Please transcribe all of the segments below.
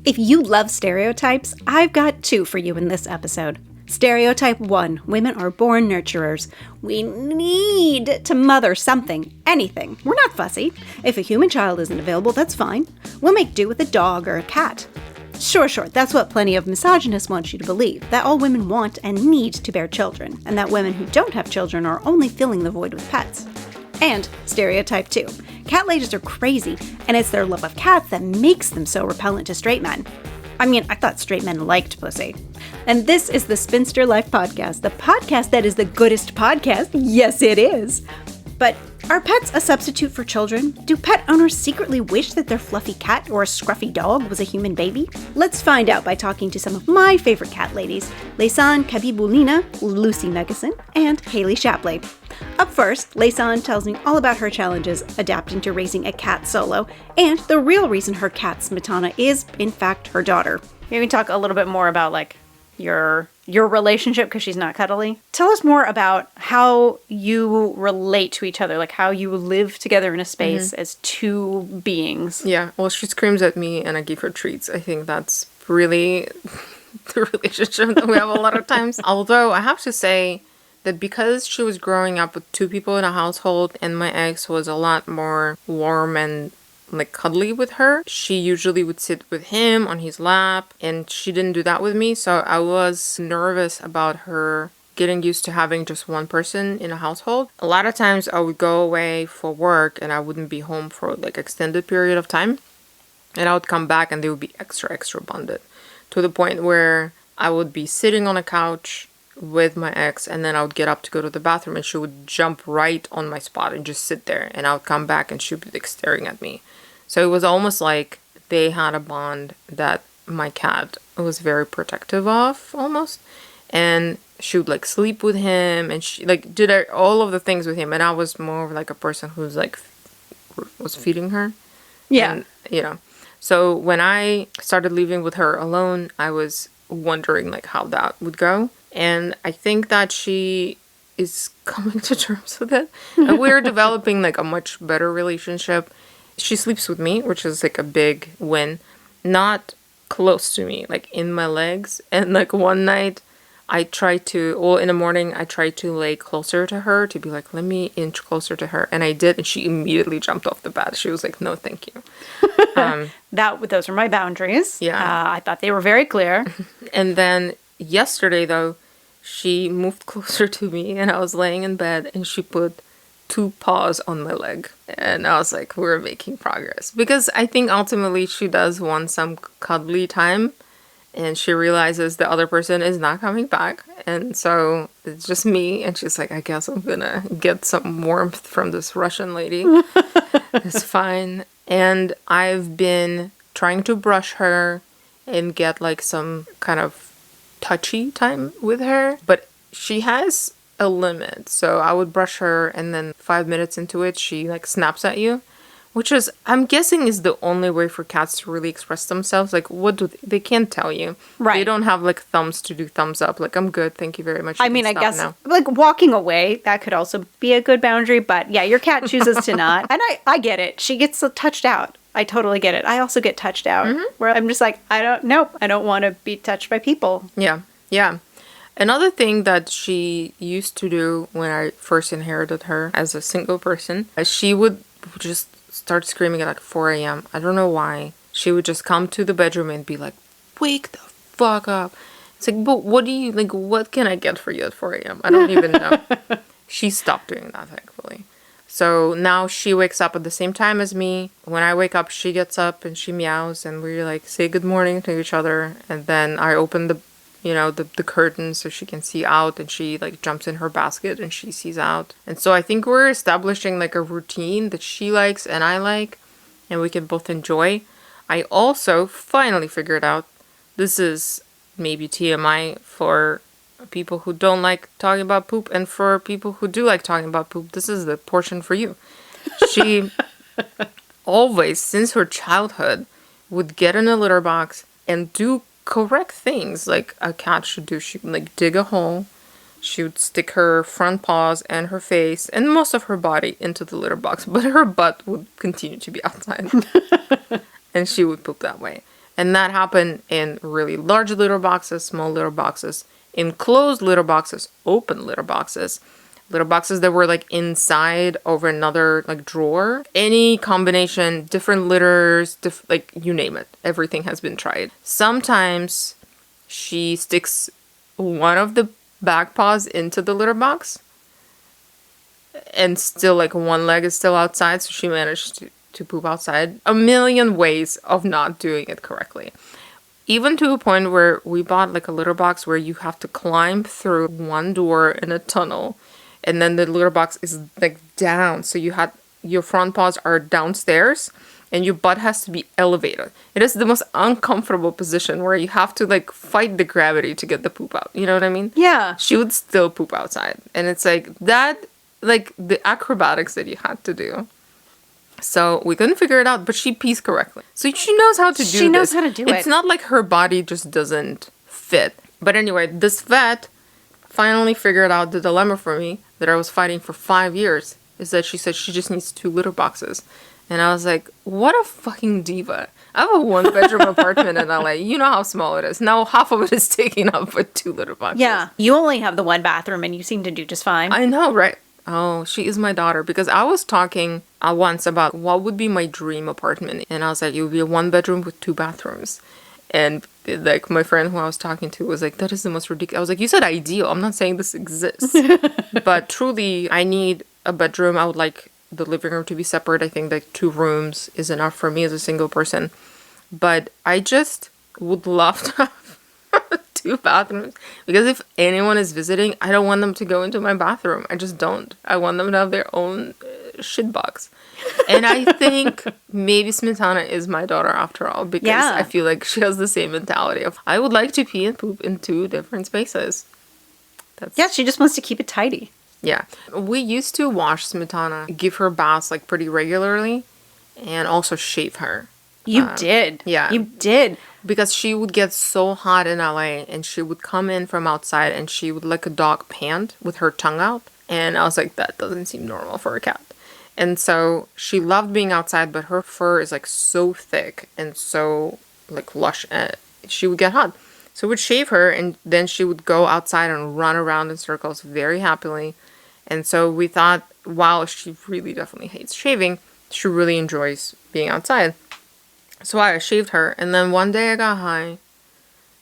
If you love stereotypes, I've got two for you in this episode. Stereotype 1. Women are born nurturers. We need to mother something, anything. We're not fussy. If a human child isn't available, that's fine. We'll make do with a dog or a cat. Sure, that's what plenty of misogynists want you to believe, that all women want and need to bear children, and that women who don't have children are only filling the void with pets. And stereotype 2. Cat ladies are crazy, and it's their love of cats that makes them so repellent to straight men. I mean, I thought straight men liked pussy. And this is the Spinster Life podcast, the podcast that is the goodest podcast. Yes, it is. But are pets a substitute for children? Do pet owners secretly wish that their fluffy cat or a scruffy dog was a human baby? Let's find out by talking to some of my favorite cat ladies, Leysan Kabibulina, Lucy Megason, and Haley Shapley. Up first, Leysan tells me all about her challenges adapting to raising a cat solo, and the real reason her cat Smetana is, in fact, her daughter. Maybe talk a little bit more about, like, your relationship, because she's not cuddly. Tell us more about how you relate to each other, like how you live together in a space as two beings. Yeah, well, she screams at me and I give her treats. I think that's really the relationship that we have a lot of times. Although I have to say that because she was growing up with two people in a household and my ex was a lot more warm and like cuddly with her, she usually would sit with him on his lap, and she didn't do that with me. So I was nervous about her getting used to having just one person in a household. A lot of times I would go away for work and I wouldn't be home for like extended period of time, and I would come back and they would be extra bonded, to the point where I would be sitting on a couch with my ex, and then I would get up to go to the bathroom and she would jump right on my spot and just sit there, and I would come back and she would be like staring at me. So it was almost like they had a bond that my cat was very protective of, almost. And she would like sleep with him, and she like did all of the things with him, and I was more of like a person who's like was feeding her. Yeah. And, so when I started living with her alone, I was wondering like how that would go. And I think that she is coming to terms with it. And we're developing like a much better relationship. She sleeps with me, which is like a big win. Not close to me, like in my legs. And like one night in the morning, I tried to lay closer to her to be like, let me inch closer to her. And I did. And she immediately jumped off the bed. She was like, no, thank you. Those are my boundaries. Yeah. I thought they were very clear. And then yesterday, though, she moved closer to me and I was laying in bed and she put 2 paws on my leg. And I was like, we're making progress. Because I think ultimately she does want some cuddly time. And she realizes the other person is not coming back. And so it's just me. And she's like, I guess I'm gonna get some warmth from this Russian lady. It's fine. And I've been trying to brush her and get like some kind of touchy time with her. But she has a limit. So I would brush her and then 5 minutes into it, she like snaps at you. Which is, I'm guessing, is the only way for cats to really express themselves. Like, what do they can't tell you. Right. They don't have, like, thumbs to do thumbs up. Like, I'm good. Thank you very much. I mean, I guess, like, walking away, that could also be a good boundary. But, yeah, your cat chooses to not. And I get it. She gets touched out. I totally get it. I also get touched out. Where I'm just like, I don't want to be touched by people. Yeah. Another thing that she used to do when I first inherited her as a single person, she would just start screaming at like 4 a.m. I don't know why. She would just come to the bedroom and be like, wake the fuck up. It's like, but what can I get for you at 4 a.m.? I don't even know. She stopped doing that, thankfully. So now she wakes up at the same time as me. When I wake up, she gets up and she meows and we like say good morning to each other. And then I open the curtain so she can see out, and she like jumps in her basket and she sees out. And so I think we're establishing like a routine that she likes and I like, and we can both enjoy. I also finally figured out, this is maybe TMI for people who don't like talking about poop, and for people who do like talking about poop, this is the portion for you. She always, since her childhood, would get in a litter box and do correct things like a cat should do. She would like dig a hole. She would stick her front paws and her face and most of her body into the litter box, but her butt would continue to be outside. And she would poop that way. And that happened in really large litter boxes, small litter boxes, enclosed litter boxes, open litter boxes that were like inside over another like drawer. Any combination, different litters, like you name it. Everything has been tried. Sometimes she sticks one of the back paws into the litter box and still like one leg is still outside, so she managed to poop outside. A million ways of not doing it correctly. Even to a point where we bought like a litter box where you have to climb through one door in a tunnel, and then the litter box is like down, so your front paws are downstairs and your butt has to be elevated. It is the most uncomfortable position where you have to like fight the gravity to get the poop out. You know what I mean? Yeah. She would still poop outside. And it's like that, like the acrobatics that you had to do. So we couldn't figure it out, but she pees correctly. So she knows how to do this. She knows how to do it. It's not like her body just doesn't fit. But anyway, this vet finally figured out the dilemma for me that I was fighting for 5 years. Is that she said she just needs 2 litter boxes. And I was like, what a fucking diva. I have a 1-bedroom apartment in LA. You know how small it is. Now half of it is taken up with 2 litter boxes. Yeah. You only have the 1 bathroom and you seem to do just fine. I know, right? Oh, she is my daughter. Because I was talking once about what would be my dream apartment. And I was like, it would be a 1-bedroom with 2 bathrooms. And like my friend who I was talking to was like, that is the most ridiculous. I was like, you said ideal. I'm not saying this exists. But truly, I need a bedroom. I would like the living room to be separate. I think like 2 rooms is enough for me as a single person. But I just would love to have 2 bathrooms. Because if anyone is visiting, I don't want them to go into my bathroom. I just don't. I want them to have their own shit box. And I think maybe Smetana is my daughter after all. Because I feel like she has the same mentality of, I would like to pee and poop in 2 different spaces. Yeah, she just wants to keep it tidy. Yeah. We used to wash Smetana, give her baths like pretty regularly, and also shave her. You did. Yeah. You did. Because she would get so hot in LA, and she would come in from outside, and she would like a dog pant with her tongue out. And I was like, that doesn't seem normal for a cat. And so she loved being outside, but her fur is like so thick and so like lush, and she would get hot. So we'd shave her, and then she would go outside and run around in circles very happily. And so we thought, while she really definitely hates shaving, she really enjoys being outside. So I shaved her, and then one day I got high,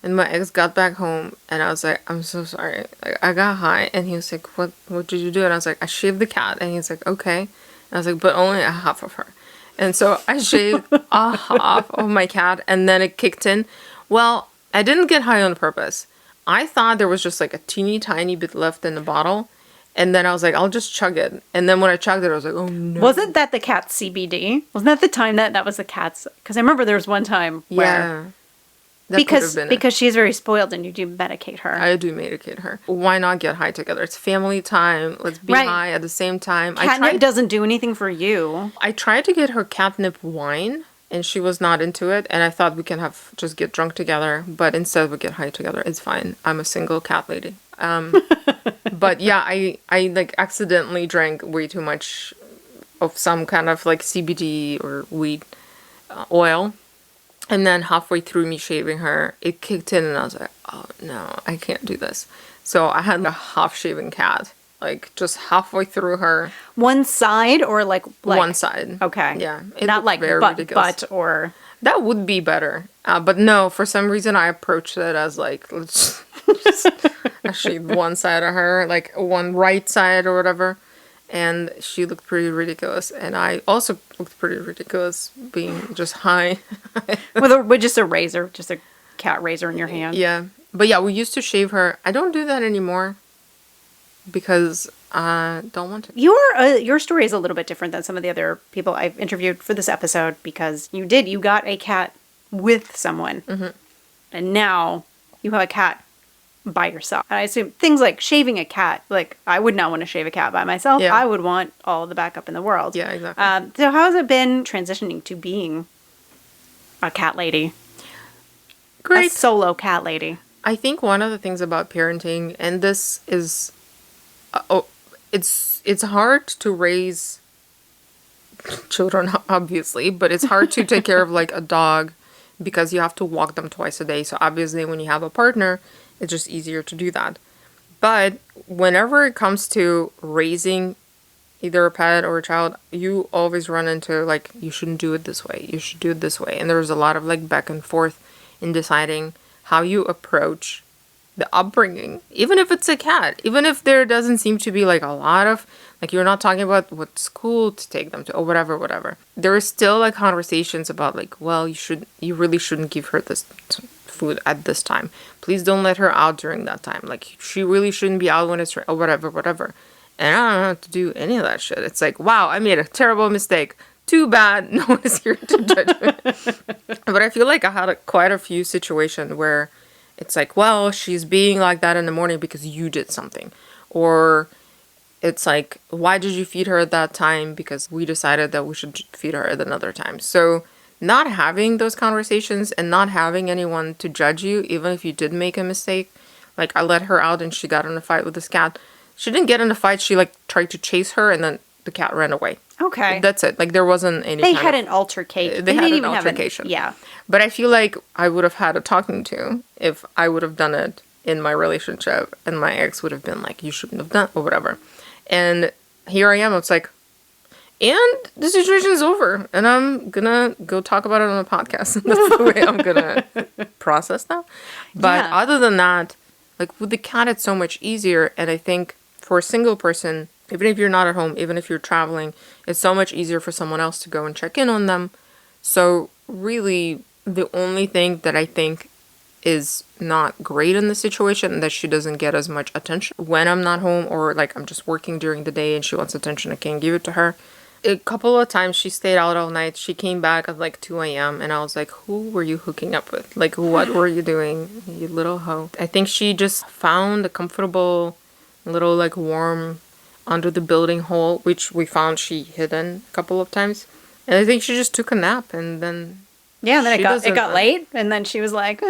and my ex got back home, and I was like, I'm so sorry. Like, I got high, and he was like, what did you do? And I was like, I shaved the cat. And he's like, okay. And I was like, but only a half of her. And so I shaved a half of my cat, and then it kicked in. Well, I didn't get high on purpose. I thought there was just like a teeny tiny bit left in the bottle. And then I was like, I'll just chug it. And then when I chugged it, I was like, oh no. Wasn't that the cat's CBD? Wasn't that the time that was the cat's? Because I remember there was one time where... That because she's very spoiled and you do medicate her. I do medicate her. Why not get high together? It's family time. Let's be high at the same time. Catnip doesn't do anything for you. I tried to get her catnip wine, and she was not into it. And I thought we can just get drunk together. But instead we get high together. It's fine. I'm a single cat lady. But yeah, I like accidentally drank way too much of some kind of like CBD or weed oil. And then halfway through me shaving her, it kicked in and I was like, oh no, I can't do this. So I had a half-shaven cat, like just halfway through her. One side or like one side. Okay. Yeah. Not like butt or... That would be better. But no, for some reason I approached it as like, let's just I shaved one side of her, like one right side or whatever. And she looked pretty ridiculous. And I also looked pretty ridiculous being just high. with just a razor, just a cat razor in your hand. Yeah. But yeah, we used to shave her. I don't do that anymore because I don't want to. Your story is a little bit different than some of the other people I've interviewed for this episode because you got a cat with someone. Mm-hmm. And now you have a cat by yourself. And I assume things like shaving a cat, like I would not want to shave a cat by myself. Yeah. I would want all the backup in the world. Yeah, exactly. So how has it been transitioning to being a cat lady? Great. A solo cat lady. I think one of the things about parenting, and this is, it's hard to raise children, obviously, but it's hard to take care of like a dog because you have to walk them twice a day. So obviously when you have a partner, it's just easier to do that. But whenever it comes to raising either a pet or a child, you always run into like, you shouldn't do it this way. You should do it this way. And there's a lot of like back and forth in deciding how you approach the upbringing, even if it's a cat, even if there doesn't seem to be like a lot of, like you're not talking about what school to take them to or whatever. There is still like conversations about like, well, you really shouldn't give her this food at this time. Please don't let her out during that time. Like she really shouldn't be out when it's or whatever. And I don't have to do any of that shit. It's like, wow, I made a terrible mistake. Too bad. No one is here to judge me. But I feel like I had quite a few situations where it's like, well, she's being like that in the morning because you did something. Or it's like, why did you feed her at that time? Because we decided that we should feed her at another time. So not having those conversations and not having anyone to judge you, even if you did make a mistake. Like I let her out and she got in a fight with this cat. She didn't get in a fight. She like tried to chase her and then the cat ran away. Okay. That's it. Like there wasn't any They had an altercation. They had an altercation. Yeah. But I feel like I would have had a talking to if I would have done it in my relationship and my ex would have been like, you shouldn't have done or whatever. And here I am. It's like, and the situation's over and I'm gonna go talk about it on a podcast. That's the way I'm gonna process that. But other than that, like with the cat, it's so much easier. And I think for a single person, even if you're not at home, even if you're traveling, it's so much easier for someone else to go and check in on them. So really, the only thing that I think is not great in the situation that she doesn't get as much attention when I'm not home or like I'm just working during the day and she wants attention, I can't give it to her. A couple of times she stayed out all night. She came back at like 2 a.m. and I was like, who were you hooking up with? Like, what were you doing, you little hoe? I think she just found a comfortable little like warm under the building hole, which we found she hidden a couple of times. And I think she just took a nap and then... Yeah, and then it got late and then she was like,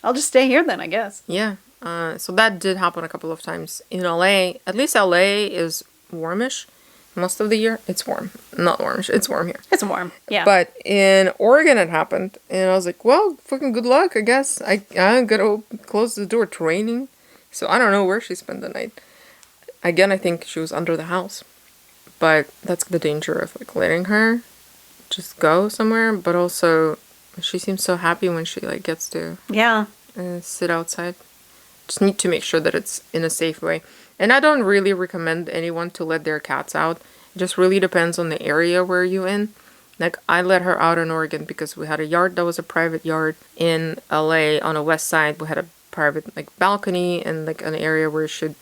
I'll just stay here then, I guess. Yeah. So that did happen a couple of times in LA. At least LA is warmish. Most of the year, it's warm. Not warmish, it's warm here. It's warm, yeah. But in Oregon it happened. And I was like, well, fucking good luck, I guess. I'm gonna close the door. It's raining. So I don't know where she spent the night. Again, I think she was under the house. But that's the danger of like letting her just go somewhere. But also, she seems so happy when she like gets to sit outside. Just need to make sure that it's in a safe way. And I don't really recommend anyone to let their cats out. It just really depends on the area where you're in. Like, I let her out in Oregon because we had a yard that was a private yard. In LA, on the west side, we had a private, like, balcony and, like, an area where she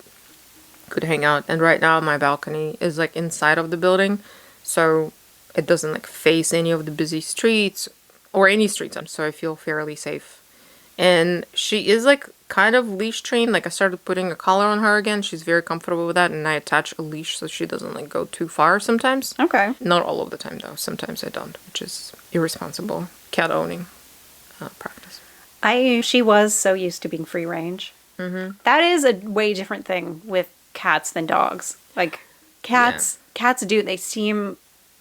could hang out. And right now, my balcony is, like, inside of the building. So it doesn't, like, face any of the busy streets or any streets. So I feel fairly safe. And she is, like, kind of leash trained. Like, I started putting a collar on her again. She's very comfortable with that. And I attach a leash so she doesn't, like, go too far sometimes. Okay. Not all of the time, though. Sometimes I don't, which is irresponsible cat owning practice. She was so used to being free range. Mm-hmm. That is a way different thing with cats than dogs. Like, cats do. They seem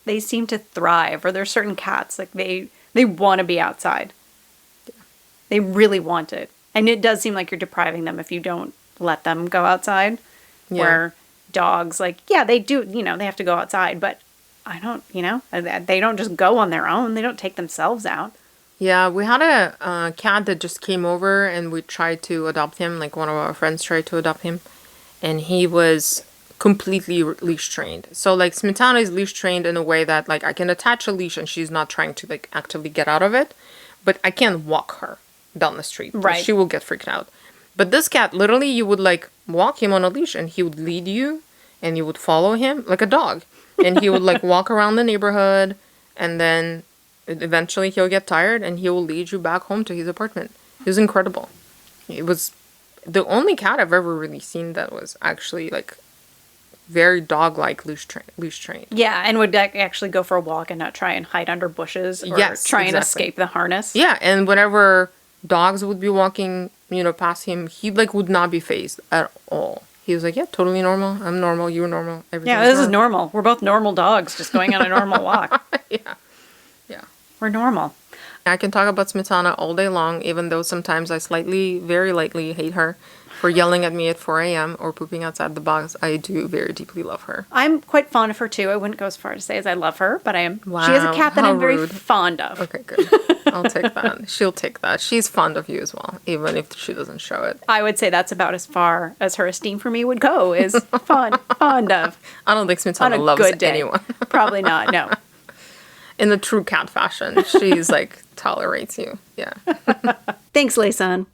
to thrive. Or there's certain cats, like, they want to be outside. They really want it. And it does seem like you're depriving them if you don't let them go outside. Yeah. Where dogs, like, yeah, they do, they have to go outside. But I don't, they don't just go on their own. They don't take themselves out. Yeah, we had a cat that just came over and we tried to adopt him. Like, one of our friends tried to adopt him. And he was completely leash trained. So, like, Smetana is leash trained in a way that, like, I can attach a leash and she's not trying to, like, actively get out of it. But I can't walk her down the street. Right. She will get freaked out. But this cat, literally, you would, like, walk him on a leash and he would lead you and you would follow him like a dog. And he would, like, walk around the neighborhood and then eventually he'll get tired and he will lead you back home to his apartment. It was incredible. It was the only cat I've ever really seen that was actually, like, very dog-like leash trained. Yeah, and would like, actually go for a walk and not try and hide under bushes or try and escape the harness. Yeah, and whenever dogs would be walking, past him, he, like, would not be fazed at all. He was like, yeah, totally normal. I'm normal. You're normal. Yeah, this is normal. We're both normal dogs just going on a normal walk. Yeah. We're normal. I can talk about Smetana all day long, even though sometimes I very lightly hate her for yelling at me at 4 a.m. or pooping outside the box. I do very deeply love her. I'm quite fond of her too. I wouldn't go as far to say as I love her, but I am. Wow, She is a cat that how I'm very rude. fond of. Okay, good. I'll take that. She'll take that. She's fond of you as well, even if she doesn't show it. I would say that's about as far as her esteem for me would go, is fond of. I don't think On Smetana a loves good day. anyone. Probably not, no. In the true cat fashion, she's like, tolerates you. Yeah. Thanks, Leysan.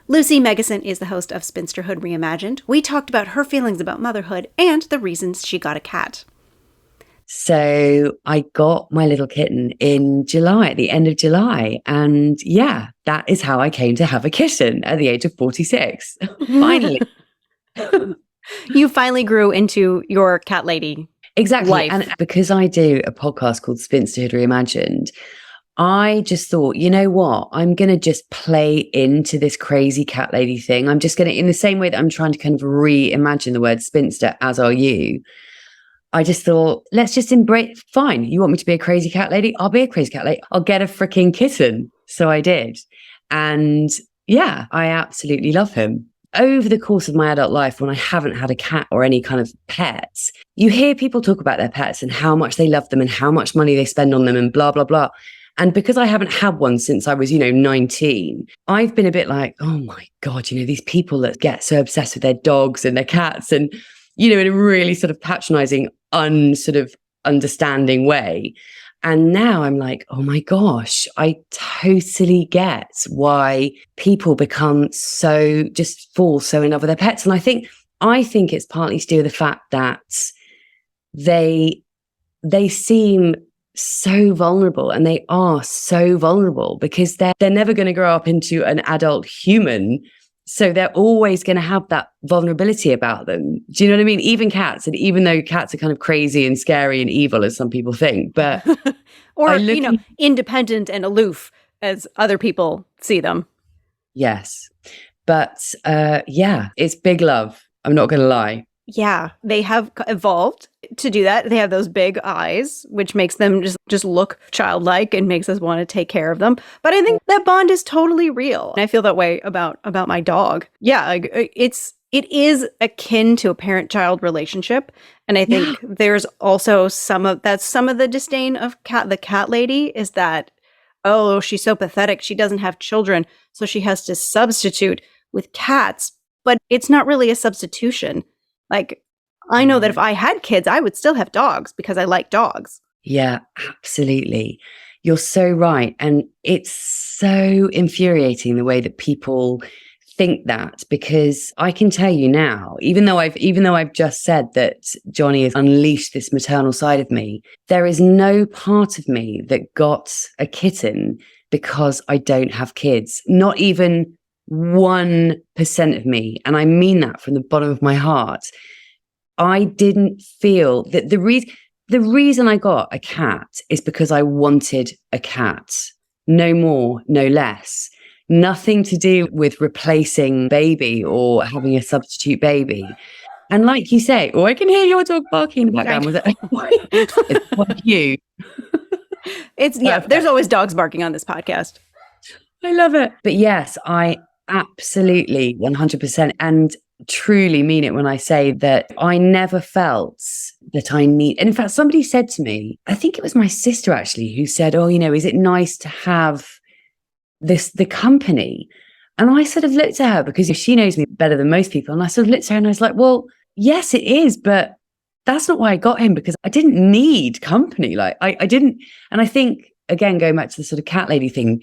Lucy Megison is the host of Spinsterhood Reimagined. We talked about her feelings about motherhood and the reasons she got a cat. So I got my little kitten in July, at the end of July. And yeah, that is how I came to have a kitten at the age of 46. Finally. You finally grew into your cat lady. Exactly. Life. And because I do a podcast called Spinsterhood Reimagined, I just thought, you know what? I'm going to just play into this crazy cat lady thing. I'm just going to, in the same way that I'm trying to kind of reimagine the word spinster, as are you, I just thought, let's just embrace, fine. You want me to be a crazy cat lady? I'll be a crazy cat lady. I'll get a freaking kitten. So I did. And yeah, I absolutely love him. Over the course of my adult life, when I haven't had a cat or any kind of pets, you hear people talk about their pets and how much they love them and how much money they spend on them and blah, blah, blah. And because I haven't had one since I was, 19, I've been a bit like, oh my God, these people that get so obsessed with their dogs and their cats and, in a really sort of patronizing, understanding way. And now I'm like, oh my gosh, I totally get why people become fall so in love with their pets. And I think it's partly to do with the fact that they seem so vulnerable, and they are so vulnerable because they're never going to grow up into an adult human. So they're always going to have that vulnerability about them. Do you know what I mean? Even cats, and even though cats are kind of crazy and scary and evil, as some people think, but or, independent and aloof as other people see them. Yes. But yeah, it's big love. I'm not going to lie. Yeah, they have evolved to do that. They have those big eyes, which makes them just look childlike and makes us want to take care of them. But I think that bond is totally real. And I feel that way about my dog. Yeah, it is akin to a parent-child relationship. And I think there's also some of the disdain of the cat lady is that, oh, she's so pathetic. She doesn't have children, so she has to substitute with cats. But it's not really a substitution. Like, I know that if I had kids, I would still have dogs because I like dogs. Yeah, absolutely. You're so right. And it's so infuriating the way that people think that, because I can tell you now, even though I've just said that Johnny has unleashed this maternal side of me, there is no part of me that got a kitten because I don't have kids. Not even 1% of me. And I mean that from the bottom of my heart. I didn't feel that the reason I got a cat is because I wanted a cat. No more, no less. Nothing to do with replacing baby or having a substitute baby. And like you say, I can hear your dog barking in the background. Was it? It's like you. There's always dogs barking on this podcast. I love it. But yes, I absolutely 100% and truly mean it when I say that I never felt that I need. And in fact, somebody said to me, I think it was my sister actually, who said, oh, is it nice to have the company? And I sort of looked at her because she knows me better than most people. And I sort of looked at her and I was like, well, yes, it is. But that's not why I got him, because I didn't need company. Like I didn't. And I think, again, going back to the sort of cat lady thing,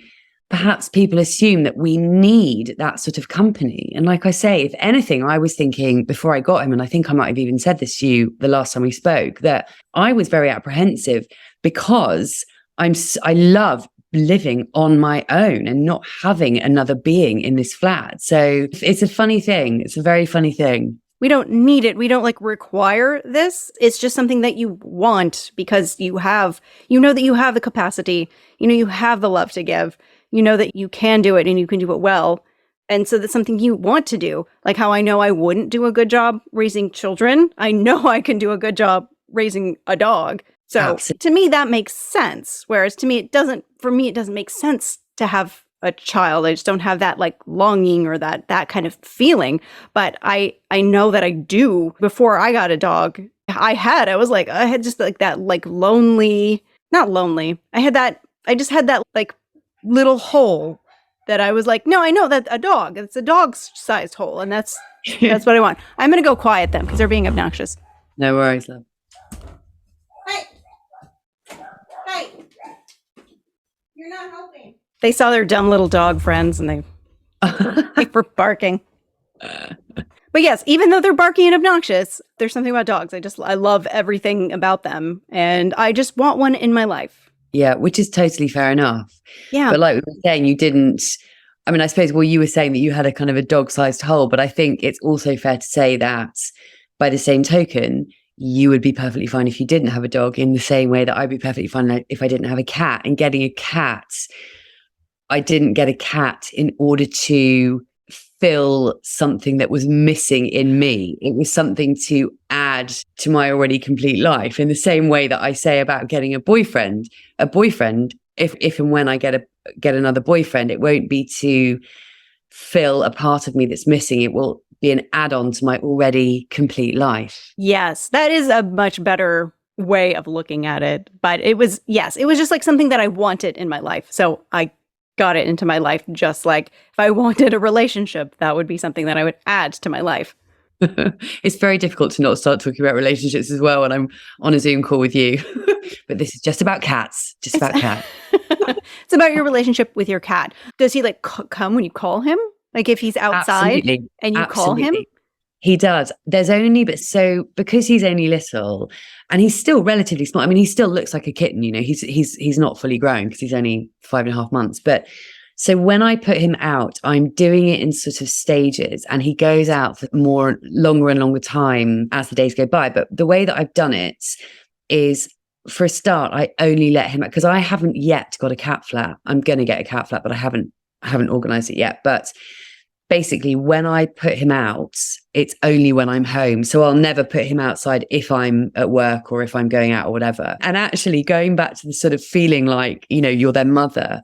perhaps people assume that we need that sort of company. And like I say, if anything, I was thinking before I got him, and I think I might have even said this to you the last time we spoke, that I was very apprehensive because I love living on my own and not having another being in this flat. So it's a funny thing. It's a very funny thing. We don't need it. We don't require this. It's just something that you want because you know that you have the capacity, you have the love to give. You know that you can do it and you can do it well. And so that's something you want to do. Like how I know I wouldn't do a good job raising children. I know I can do a good job raising a dog. So Absolutely. to me, that makes sense. Whereas to me, it doesn't make sense to have a child. I just don't have that like longing or that kind of feeling. But I know that I do. Before I got a dog, I had just like that like lonely, not lonely. I just had that like little hole that I was like, no, I know that it's a dog's sized hole. And that's what I want. I'm going to go quiet them because they're being obnoxious. No worries, love. Hey, you're not helping. They saw their dumb little dog friends and they were barking. But yes, even though they're barky and obnoxious, there's something about dogs. I love everything about them. And I just want one in my life. Yeah, which is totally fair enough. Yeah. But like we were saying, you didn't, I mean, I suppose, well, you were saying that you had a kind of a dog-sized hole, but I think it's also fair to say that by the same token, you would be perfectly fine if you didn't have a dog, in the same way that I'd be perfectly fine if I didn't have a cat. And getting a cat, I didn't get a cat in order to fill something that was missing in me. It was something to add to my already complete life, in the same way that I say about getting a boyfriend, if and when I get another boyfriend, it won't be to fill a part of me that's missing. It will be an add-on to my already complete life. Yes, that is a much better way of looking at it. But it was just like something that I wanted in my life. So I got it into my life, just like if I wanted a relationship, that would be something that I would add to my life. It's very difficult to not start talking about relationships as well when I'm on a Zoom call with you. But this is just about cats. Just about cats. It's about your relationship with your cat. Does he like come when you call him? Like if he's outside Absolutely. and you call him? He does. Because he's only little and he's still relatively small. I mean, he still looks like a kitten, you know, he's not fully grown because he's only 5.5 months. But so when I put him out, I'm doing it in sort of stages, and he goes out for longer and longer time as the days go by. But the way that I've done it is, for a start, I only let him out because I haven't yet got a cat flat. I'm going to get a cat flat, but I haven't organized it yet. But basically, when I put him out, it's only when I'm home. So I'll never put him outside if I'm at work or if I'm going out or whatever. And actually, going back to the sort of feeling like, you know, you're their mother,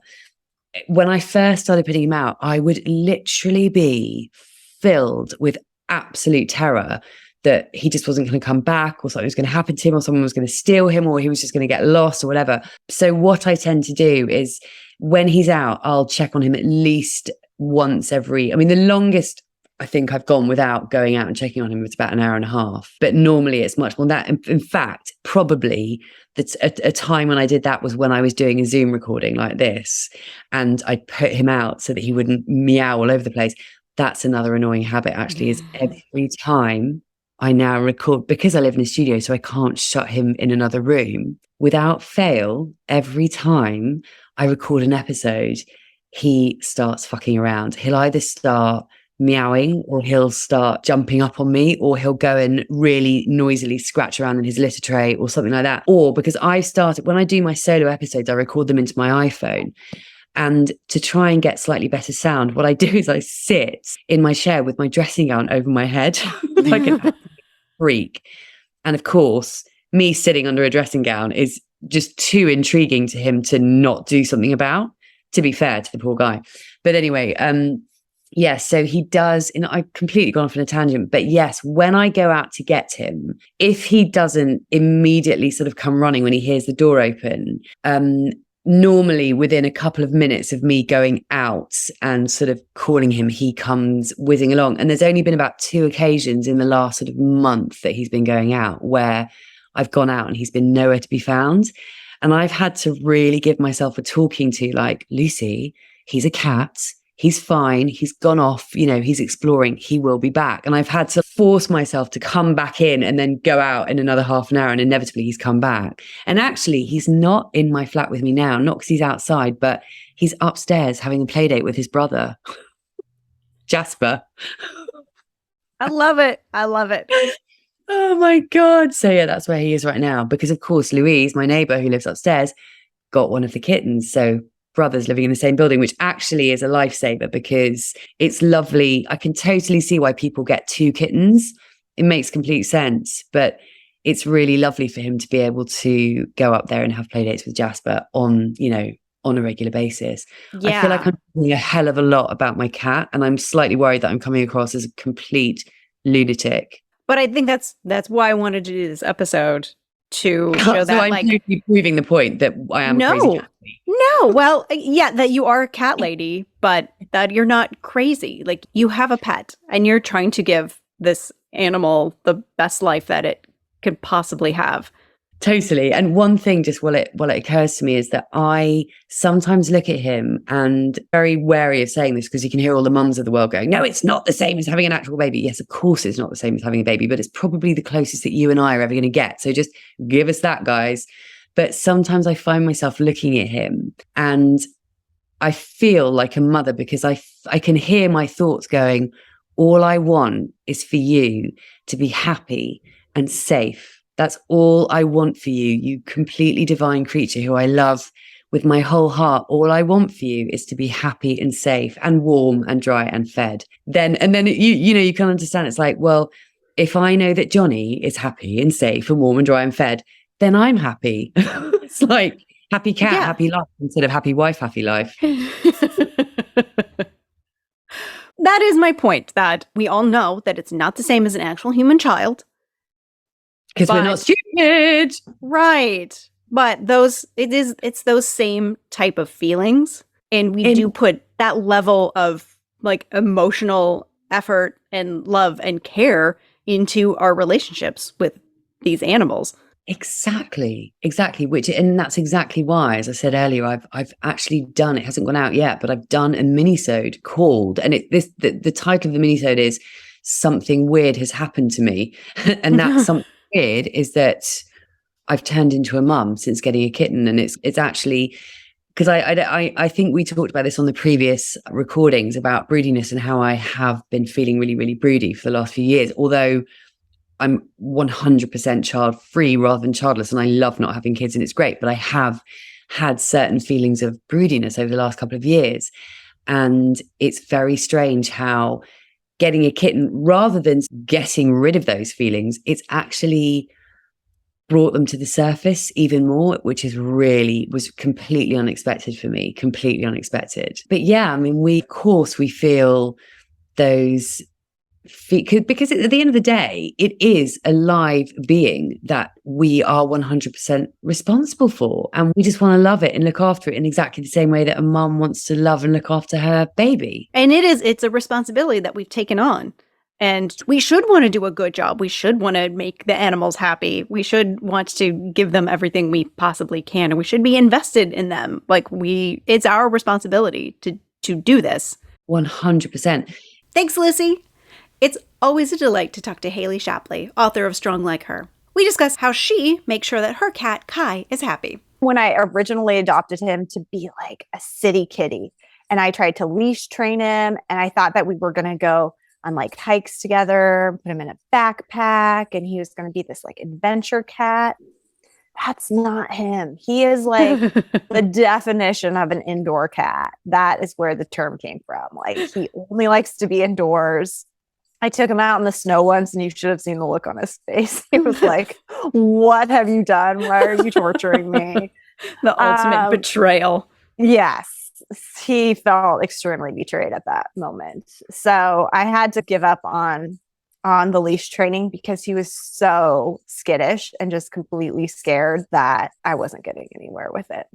when I first started putting him out, I would literally be filled with absolute terror that he just wasn't going to come back, or something was going to happen to him, or someone was going to steal him, or he was just going to get lost or whatever. So what I tend to do is, when he's out, I'll check on him at least once the longest I think I've gone without going out and checking on him was about an hour and a half. But normally it's much more than that. In fact, probably that's a time when I did that was when I was doing a Zoom recording like this, and I put him out so that he wouldn't meow all over the place. That's another annoying habit, actually, is every time I now record, because I live in a studio, so I can't shut him in another room. Without fail, every time I record an episode, he starts fucking around. He'll either start meowing, or he'll start jumping up on me, or he'll go and really noisily scratch around in his litter tray or something like that. Or because when I do my solo episodes, I record them into my iPhone. And to try and get slightly better sound, what I do is I sit in my chair with my dressing gown over my head like a freak. And of course, me sitting under a dressing gown is just too intriguing to him to not do something about, to be fair to the poor guy. But anyway, yes, so he does, and I've completely gone off on a tangent, but yes, when I go out to get him, if he doesn't immediately sort of come running when he hears the door open, normally within a couple of minutes of me going out and sort of calling him, he comes whizzing along. And there's only been about 2 occasions in the last sort of month that he's been going out where I've gone out and he's been nowhere to be found. And I've had to really give myself a talking to, like, Lucy, he's a cat. He's fine. He's gone off, you know, he's exploring. He will be back. And I've had to force myself to come back in and then go out in another half an hour, and inevitably he's come back. And actually, he's not in my flat with me now, not because he's outside, but he's upstairs having a play date with his brother, Jasper. I love it. I love it. Oh my God. So yeah, that's where he is right now. Because of course, Louise, my neighbor who lives upstairs, got one of the kittens. So brothers living in the same building, which actually is a lifesaver because it's lovely. I can totally see why people get 2 kittens. It makes complete sense. But it's really lovely for him to be able to go up there and have play dates with Jasper on, on a regular basis. I feel like I'm talking a hell of a lot about my cat, and I'm slightly worried that I'm coming across as a complete lunatic. But I think that's why I wanted to do this episode, to show So that, I'm like, totally proving the point that I am a crazy cat lady. No, well, yeah, that you are a cat lady, but that you're not crazy. Like, you have a pet, and you're trying to give this animal the best life that it could possibly have. Totally. And one thing, just while it occurs to me, is that I sometimes look at him, and very wary of saying this because you can hear all the mums of the world going, no, it's not the same as having an actual baby. Yes, of course it's not the same as having a baby, but it's probably the closest that you and I are ever going to get. So just give us that, guys. But sometimes I find myself looking at him and I feel like a mother, because I can hear my thoughts going, all I want is for you to be happy and safe. That's all I want for you, you completely divine creature who I love with my whole heart. All I want for you is to be happy and safe and warm and dry and fed. And then you can understand. It's like, well, if I know that Johnny is happy and safe and warm and dry and fed, then I'm happy. It's like happy cat, happy life, instead of happy wife, happy life. That is my point, that we all know that it's not the same as an actual human child. Because we're not stupid. Right. But it's those same type of feelings. And we do put that level of, like, emotional effort and love and care into our relationships with these animals. Exactly. And that's exactly why, as I said earlier, I've actually done, it hasn't gone out yet, but I've done a minisode called, and the title of the minisode is Something Weird Has Happened to Me. And that's something weird is that I've turned into a mum since getting a kitten. And it's actually, because I think we talked about this on the previous recordings about broodiness and how I have been feeling really, really broody for the last few years, although I'm 100% child free rather than childless. And I love not having kids and it's great, but I have had certain feelings of broodiness over the last couple of years. And it's very strange how getting a kitten, rather than getting rid of those feelings, it's actually brought them to the surface even more, which was completely unexpected for me, completely unexpected. But yeah, I mean, we feel those because at the end of the day, it is a live being that we are 100% responsible for. And we just want to love it and look after it in exactly the same way that a mum wants to love and look after her baby. And it's a responsibility that we've taken on. And we should want to do a good job. We should want to make the animals happy. We should want to give them everything we possibly can. And we should be invested in them. Like, it's our responsibility to do this. 100%. Thanks, Lizzie. It's always a delight to talk to Haley Shapley, author of Strong Like Her. We discuss how she makes sure that her cat, Kai, is happy. When I originally adopted him to be like a city kitty, and I tried to leash train him, and I thought that we were going to go on like hikes together, put him in a backpack, and he was going to be this like adventure cat. That's not him. He is like the definition of an indoor cat. That is where the term came from. Like, he only likes to be indoors. I took him out in the snow once, and you should have seen the look on his face. He was like, what have you done? Why are you torturing me? The ultimate betrayal. Yes. He felt extremely betrayed at that moment. So I had to give up on the leash training because he was so skittish and just completely scared that I wasn't getting anywhere with it.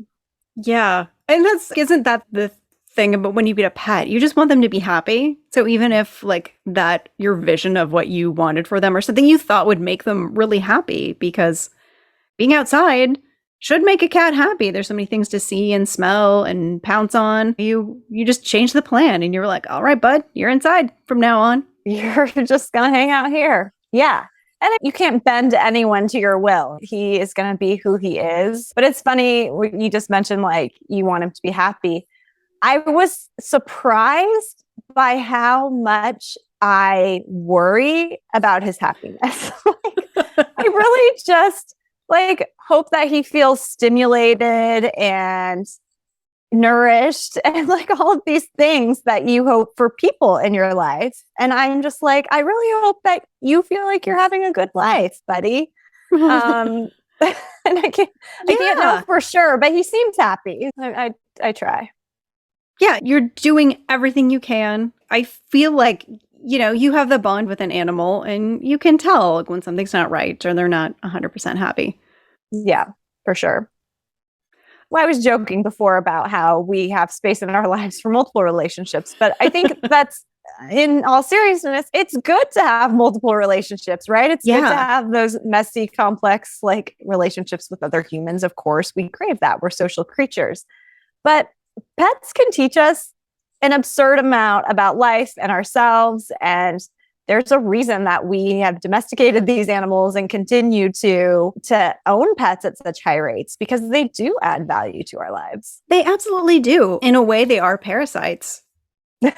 Yeah. And isn't that the thing about when you get a pet? You just want them to be happy. So even if like that, your vision of what you wanted for them or something you thought would make them really happy, because being outside should make a cat happy. There's so many things to see and smell and pounce on. You just change the plan and you're like, all right, bud, you're inside from now on. You're just going to hang out here. Yeah. And you can't bend anyone to your will. He is going to be who he is. But it's funny, you just mentioned like you want him to be happy. I was surprised by how much I worry about his happiness. I really just like hope that he feels stimulated and nourished and like all of these things that you hope for people in your life. And I'm just like, I really hope that you feel like you're having a good life, buddy. And I can't know for sure, but he seems happy. I try. Yeah, you're doing everything you can. I feel like, you have the bond with an animal and you can tell when something's not right or they're not 100% happy. Yeah, for sure. Well, I was joking before about how we have space in our lives for multiple relationships, but I think that's, in all seriousness, it's good to have multiple relationships, right? It's good to have those messy, complex, relationships with other humans. Of course, we crave that. We're social creatures. But pets can teach us an absurd amount about life and ourselves. And there's a reason that we have domesticated these animals and continue to own pets at such high rates, because they do add value to our lives. They absolutely do. In a way, they are parasites. They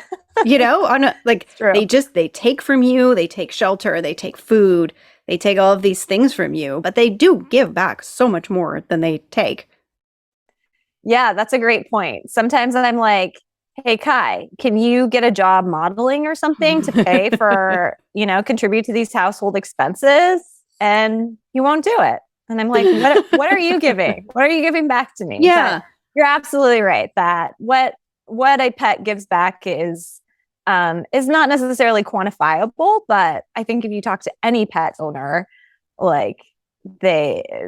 take from you, they take shelter, they take food, they take all of these things from you, but they do give back so much more than they take. Yeah, that's a great point. Sometimes I'm like, hey, Kai, can you get a job modeling or something to pay for, contribute to these household expenses? And you won't do it. And I'm like, what are you giving? What are you giving back to me? Yeah. But you're absolutely right that what a pet gives back is not necessarily quantifiable, but I think if you talk to any pet owner, there's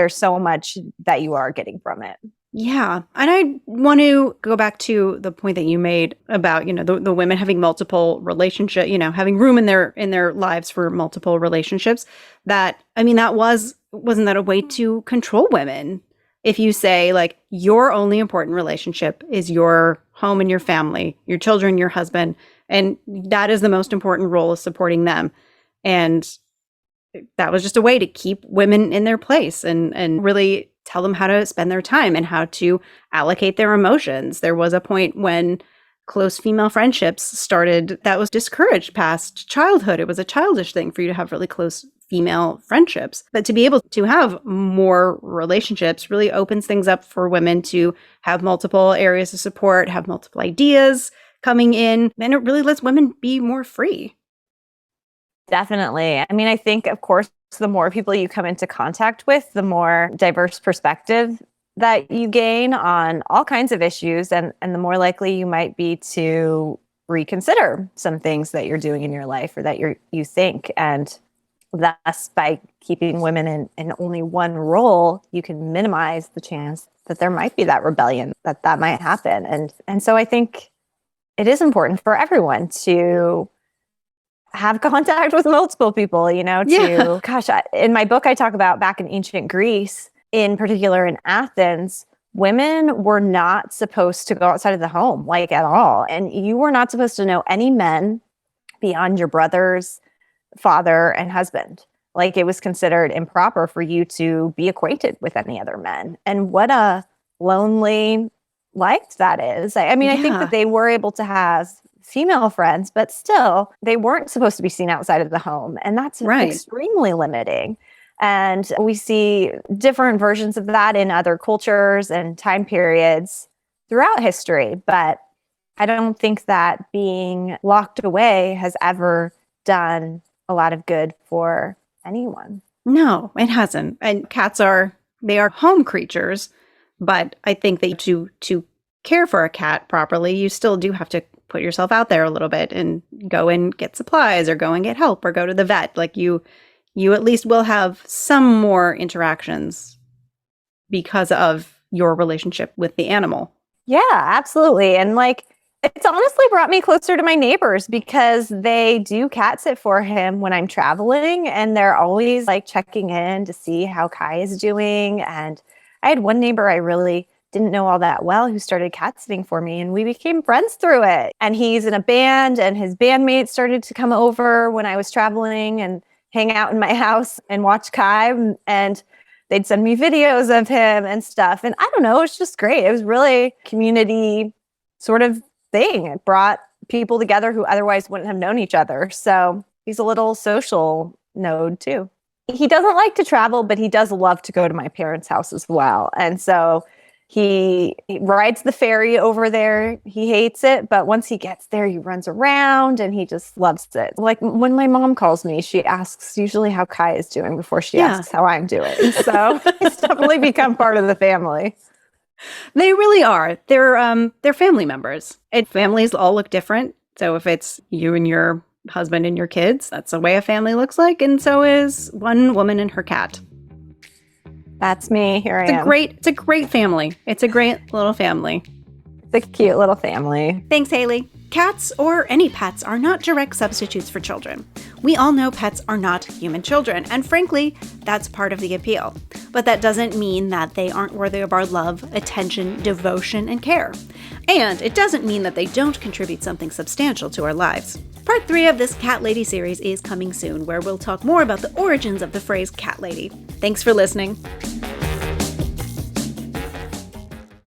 so much that you are getting from it. Yeah. And I want to go back to the point that you made about, the women having multiple relationships, having room in their lives for multiple relationships. Wasn't that a way to control women? If you say your only important relationship is your home and your family, your children, your husband, and that is the most important role, is supporting them. And that was just a way to keep women in their place and really tell them how to spend their time and how to allocate their emotions. There was a point when close female friendships started that was discouraged past childhood. It was a childish thing for you to have really close female friendships. But to be able to have more relationships really opens things up for women to have multiple areas of support, have multiple ideas coming in, and it really lets women be more free. Definitely. I think, of course, the more people you come into contact with, the more diverse perspective that you gain on all kinds of issues, and the more likely you might be to reconsider some things that you're doing in your life or that you think. And thus, by keeping women in only one role, you can minimize the chance that there might be that rebellion, that might happen. And so I think it is important for everyone to have contact with multiple people, in my book, I talk about back in ancient Greece, in particular in Athens, women were not supposed to go outside of the home, at all. And you were not supposed to know any men beyond your brother's father and husband. It was considered improper for you to be acquainted with any other men. And what a lonely life that is. I think that they were able to have female friends, but still they weren't supposed to be seen outside of the home. And that's extremely limiting. And we see different versions of that in other cultures and time periods throughout history. But I don't think that being locked away has ever done a lot of good for anyone. No, it hasn't. And cats are home creatures, but I think that to care for a cat properly, you still do have to put yourself out there a little bit and go and get supplies or go and get help or go to the vet. You at least will have some more interactions because of your relationship with the animal. Yeah, absolutely. And it's honestly brought me closer to my neighbors, because they do cat sit for him when I'm traveling, and they're always checking in to see how Kai is doing. And I had one neighbor I really didn't know all that well who started cat sitting for me, and we became friends through it. And he's in a band, and his bandmates started to come over when I was traveling and hang out in my house and watch Kai, and they'd send me videos of him and stuff. And I don't know, it's just great. It was really community sort of thing. It brought people together who otherwise wouldn't have known each other. So he's a little social node too. He doesn't like to travel, but he does love to go to my parents' house as well. And so He rides the ferry over there. He hates it, but once he gets there, he runs around and he just loves it. Like when my mom calls me, she asks usually how Kai is doing before she asks how I'm doing. So it's definitely become part of the family. They really are. They're family members. And families all look different. So if it's you and your husband and your kids, that's the way a family looks like. And so is one woman and her cat. That's me. Here I am. It's a great family. It's a great little family. It's a cute little family. Thanks, Haley. Cats or any pets are not direct substitutes for children. We all know pets are not human children, and frankly, that's part of the appeal. But that doesn't mean that they aren't worthy of our love, attention, devotion, and care. And it doesn't mean that they don't contribute something substantial to our lives. Part 3 of this Cat Lady series is coming soon, where we'll talk more about the origins of the phrase cat lady. Thanks for listening.